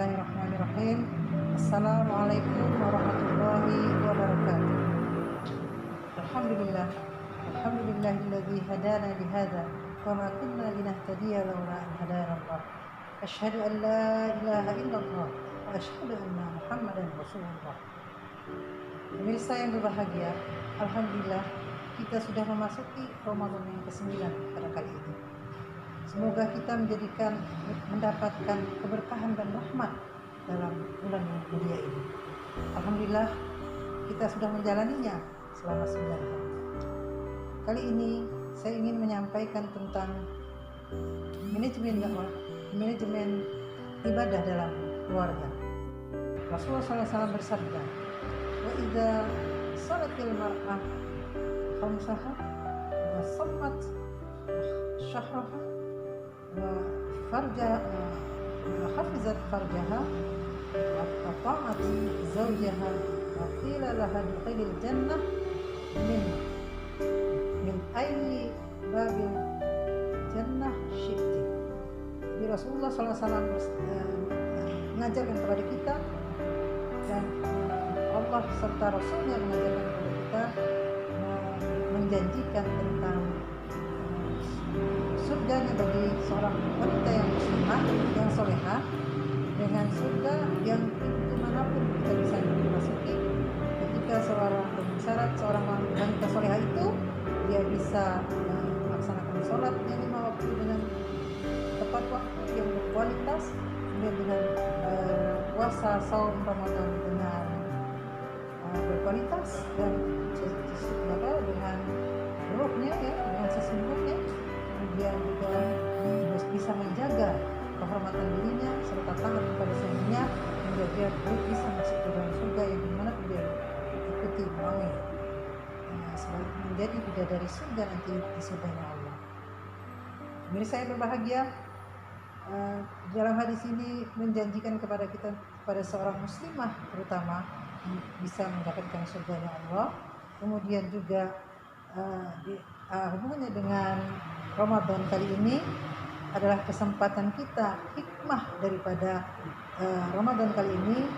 Bismillahirrahmanirrahim. Assalamualaikum warahmatullahi wabarakatuh. Alhamdulillah. Alhamdulillahilladzi hadana lihada wa ma kunna linahtadiya laula an hadana Allah. Asyhadu an la ilaha illallah wa asyhadu anna Muhammadan Rasulullah. Pemirsa yang berbahagia, alhamdulillah kita sudah memasuki Ramadan yang ke-9 pada kali ini. Semoga kita mendapatkan keberkahan dan rahmat dalam bulan yang mulia ini. Alhamdulillah kita sudah menjalaninya selama 9 hari. Kali ini saya ingin menyampaikan tentang manajemen dakwah, manajemen ibadah dalam keluarga. Rasulullah SAW bersabda, "Wa idza salatil mar'ah khamsaha wa shammat syahraha wa hafizat farjaha wa ata'at zawjaha wa qila laha dukhilil jannah min ayyi babil jannah syi'ti." Jadi Rasulullah SAW mengajarkan kepada kita, dan Allah serta Rasulnya mengajarkan kepada kita, menjanjikan tentang surganya bagi seorang wanita yang muslimah, yang solehah, dengan surga yang pintu manapun kita bisa masuki. Ketika seorang wanita solehah itu, dia bisa melaksanakan sholatnya 5 waktu dengan tepat waktu yang berkualitas, kemudian dengan puasa saum Ramadan dengan berkualitas, dan dengan ruhnya, dengan sesungguhnya. Kemudian juga bisa menjaga kehormatan dirinya serta taat kepada suaminya, hingga dia bisa masuk ke dalam surga yang dimana dia ikuti maui menjadi bidadari surga nanti di surganya Allah. Pemirsa yang berbahagia, dalam hadis ini menjanjikan kepada kita, kepada seorang muslimah terutama, bisa mendapatkan surganya Allah. Kemudian juga hubungannya dengan Ramadan kali ini adalah kesempatan kita, hikmah daripada Ramadan kali ini,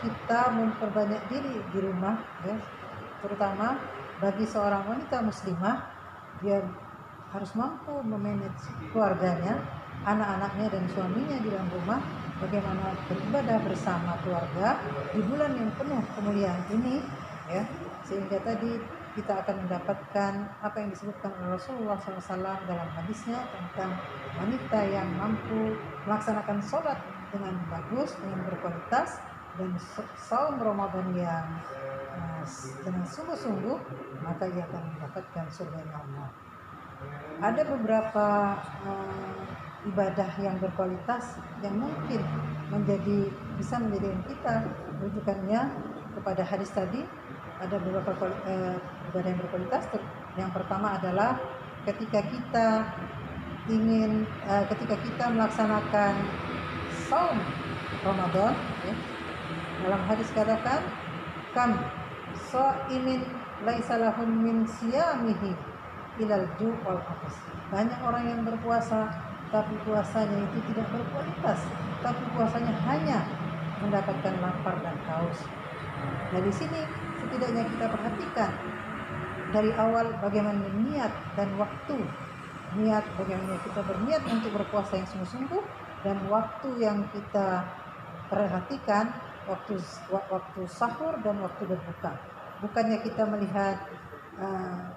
kita memperbanyak diri di rumah, ya, terutama bagi seorang wanita muslimah. Dia harus mampu memanage keluarganya, anak-anaknya dan suaminya di dalam rumah, bagaimana beribadah bersama keluarga di bulan yang penuh kemuliaan ini, ya, sehingga tadi kita akan mendapatkan apa yang disebutkan oleh Rasulullah SAW dalam hadisnya tentang wanita yang mampu melaksanakan sholat dengan bagus, dengan berkualitas, dan saum Ramadan yang dengan sungguh-sungguh, maka ia akan mendapatkan surga Allah. Ada beberapa ibadah yang berkualitas yang mungkin bisa menjadikan kita rujukannya kepada hadis tadi. Ada beberapa ibadah yang berkualitas. Yang pertama adalah ketika kita melaksanakan saum Ramadan, ya, dalam hadis katakan, "Kam shaimin laisa lahum min siyamihi ilal ju' wal atas." Banyak orang yang berpuasa tapi puasanya itu tidak berkualitas, tapi puasanya hanya mendapatkan lapar dan haus. Dari sini setidaknya kita perhatikan dari awal bagaimana niat dan waktu. Niat, bagaimana kita berniat untuk berpuasa yang sungguh-sungguh, dan waktu yang kita perhatikan, waktu sahur dan waktu berbuka. Bukannya kita melihat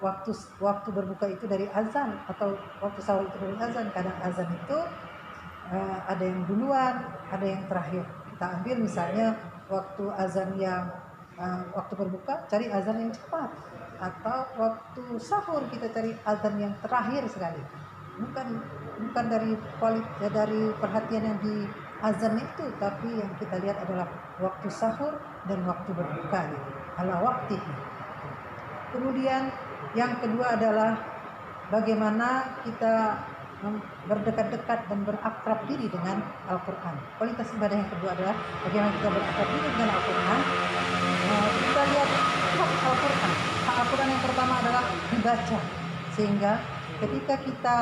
waktu berbuka itu dari azan, atau waktu sahur itu dari azan. Kadang azan itu ada yang duluan, ada yang terakhir. Kita ambil misalnya waktu azan yang waktu berbuka, cari azan yang cepat, atau waktu sahur kita cari azan yang terakhir sekali. Bukan dari perhatian yang di azan itu, tapi yang kita lihat adalah waktu sahur dan waktu berbuka, ala waktu. Kemudian yang kedua adalah bagaimana kita berdekat-dekat dan berakrab diri dengan Al-Quran. Kualitas ibadah yang kedua adalah bagaimana kita berakrab diri dengan Al-Quran. Kita lihat hak Al-Quran. Hak Al-Quran yang pertama adalah dibaca, sehingga ketika kita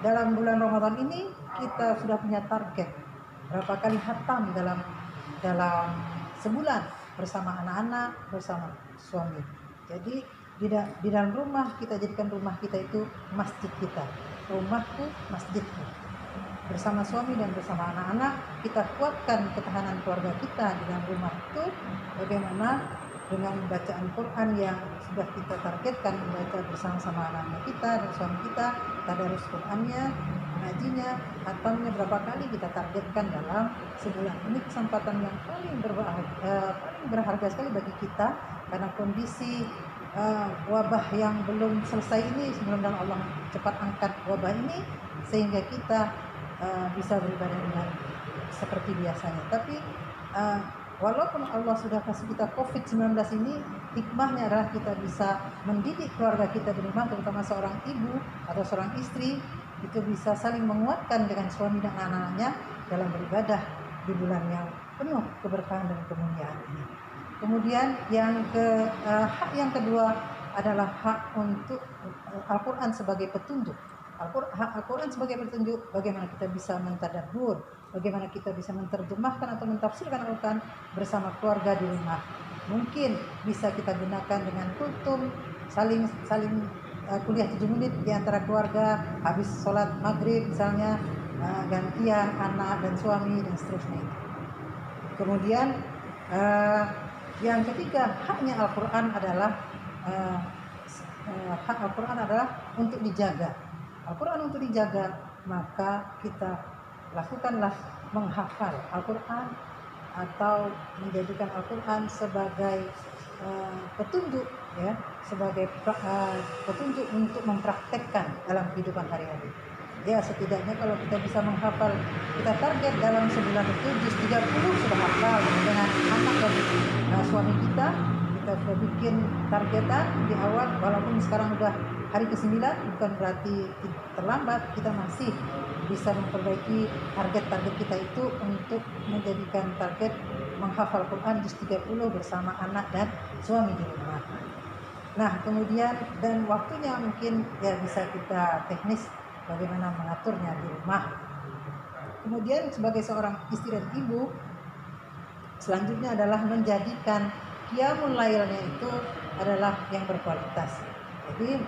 dalam bulan Ramadan ini kita sudah punya target berapa kali khatam dalam dalam sebulan bersama anak-anak, bersama suami. Jadi di dalam rumah kita jadikan rumah kita itu masjid kita. Rumahku masjidku. Bersama suami dan bersama anak-anak kita kuatkan ketahanan keluarga kita di dalam rumah itu. Bagaimana dengan bacaan Quran yang sudah kita targetkan membaca bersama-sama anak-anak kita dan suami kita, tadarus Qurannya, mengajinya, khatamnya berapa kali kita targetkan dalam sebulan. Ini kesempatan yang paling berharga sekali bagi kita, karena kondisi wabah yang belum selesai ini, semoga Allah cepat angkat wabah ini sehingga kita bisa beribadah dengan seperti biasanya. Tapi walaupun Allah sudah kasih kita COVID-19 ini, hikmahnya adalah kita bisa mendidik keluarga kita di rumah, terutama seorang ibu atau seorang istri, itu bisa saling menguatkan dengan suami dan anak-anaknya dalam beribadah di bulan yang penuh keberkahan dan kemuliaan ini. Kemudian hak yang kedua adalah hak untuk Al-Quran sebagai petunjuk. Al-Quran sebagai petunjuk, bagaimana kita bisa mentadabbur, bagaimana kita bisa menerjemahkan atau mentafsirkan Al-Quran bersama keluarga di rumah. Mungkin bisa kita gunakan dengan kultum, saling kuliah 7 menit di antara keluarga, habis sholat maghrib misalnya, gantian anak dan suami dan seterusnya. Kemudian yang ketiga, haknya Al-Quran adalah hak Al-Quran adalah untuk dijaga. Al-Quran untuk dijaga, maka kita lakukanlah menghafal Al-Quran atau menjadikan Al-Quran sebagai petunjuk, ya, sebagai petunjuk untuk mempraktekkan dalam kehidupan hari-hari. Ya, setidaknya kalau kita bisa menghafal, kita target dalam sebulan itu juz 30 sudah hafal dengan anak dan suami kita sudah bikin targetan di awal, walaupun sekarang udah hari ke-9, bukan berarti terlambat, kita masih bisa memperbaiki target-target kita itu untuk menjadikan target menghafal Quran juz 30 bersama anak dan suami di rumah. Nah, kemudian dan waktunya mungkin ya bisa kita teknis bagaimana mengaturnya di rumah. Kemudian sebagai seorang istri dan ibu, selanjutnya adalah menjadikan qiyamul lailnya itu adalah yang berkualitas. Jadi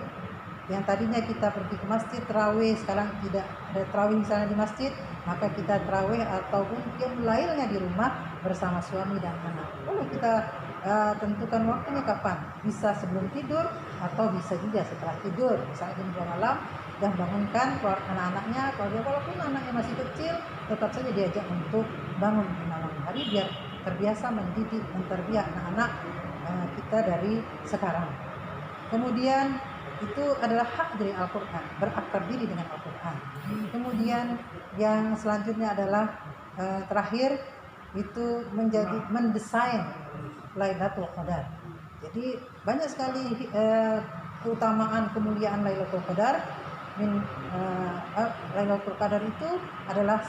yang tadinya kita pergi ke masjid tarawih, sekarang tidak ada tarawih misalnya di masjid, maka kita tarawih ataupun qiyamul lailnya di rumah bersama suami dan anak. Boleh kita tentukan waktunya kapan, bisa sebelum tidur atau bisa juga setelah tidur, misalnya jam 2 malam, dan bangunkan anak-anaknya. Walaupun anaknya masih kecil, tetap saja diajak untuk bangun di malam hari biar terbiasa mendidik, menterbiah anak-anak kita dari sekarang. Kemudian itu adalah hak dari Al-Quran, berakar diri dengan Al-Quran. Kemudian yang selanjutnya adalah terakhir itu mendesain Lailatul Qadar. Jadi banyak sekali keutamaan kemuliaan Lailatul Qadar. Lailatul Qadar itu adalah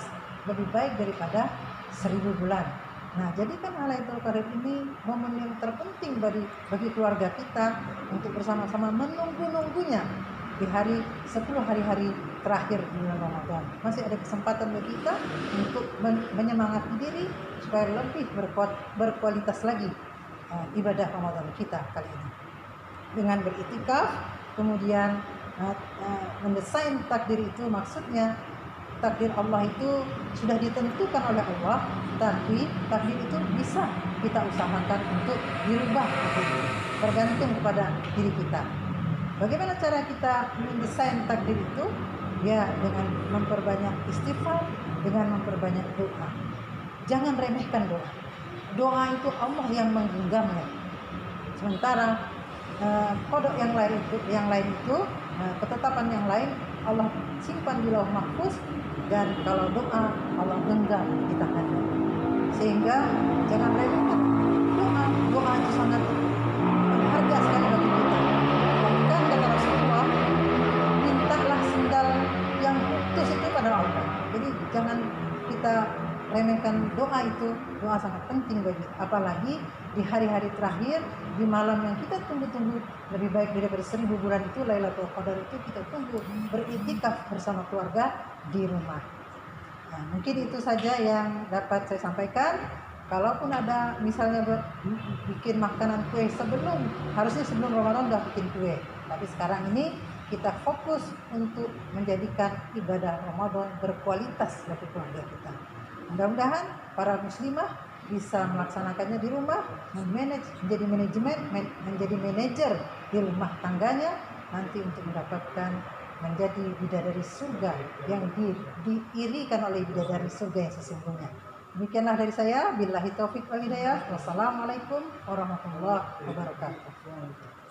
lebih baik daripada 1000 bulan. Nah, jadikan Lailatul Qadar ini momen yang terpenting bagi keluarga kita untuk bersama-sama menunggu-nunggunya di 10 hari-hari terakhir di bulan Ramadan. Masih ada kesempatan bagi kita untuk menyemangati diri supaya lebih berkualitas lagi ibadah Ramadan kita kali ini. Dengan beriktikaf, kemudian mendesain takdir itu, maksudnya takdir Allah itu sudah ditentukan oleh Allah, tapi takdir itu bisa kita usahakan untuk dirubah, bergantung kepada diri kita. Bagaimana cara kita mendesain takdir itu? Ya, dengan memperbanyak istighfar, dengan memperbanyak doa. Jangan remehkan doa. Doa itu Allah yang menggenggamnya. Sementara kodok yang lain itu ketetapan yang lain Allah simpan di lauh mahfuz, dan kalau doa Allah genggam di tangannya. Sehingga jangan remehkan doa itu sangat berharga sekali bagi kita. Bahkan kata Rasulullah, mintalah sendal yang putus itu pada Allah. Jadi jangan kita remehkan doa itu. Doa sangat penting bagi, apalagi di hari-hari terakhir, di malam yang kita tunggu-tunggu, lebih baik daripada 1000 bulan itu, Lailatul Qadar itu kita tunggu, beriktikaf bersama keluarga di rumah. Nah, mungkin itu saja yang dapat saya sampaikan. Kalaupun ada misalnya bikin makanan kue harusnya sebelum Ramadan udah bikin kue. Tapi sekarang ini kita fokus untuk menjadikan ibadah Ramadan berkualitas bagi keluarga kita. Mudah-mudahan para muslimah bisa melaksanakannya di rumah, menjadi manajer di rumah tangganya nanti untuk mendapatkan menjadi bidadari surga yang diirikan oleh bidadari surga yang sesungguhnya. Demikianlah dari saya. Billahi taufik wal hidayah. Wassalamualaikum warahmatullahi wabarakatuh.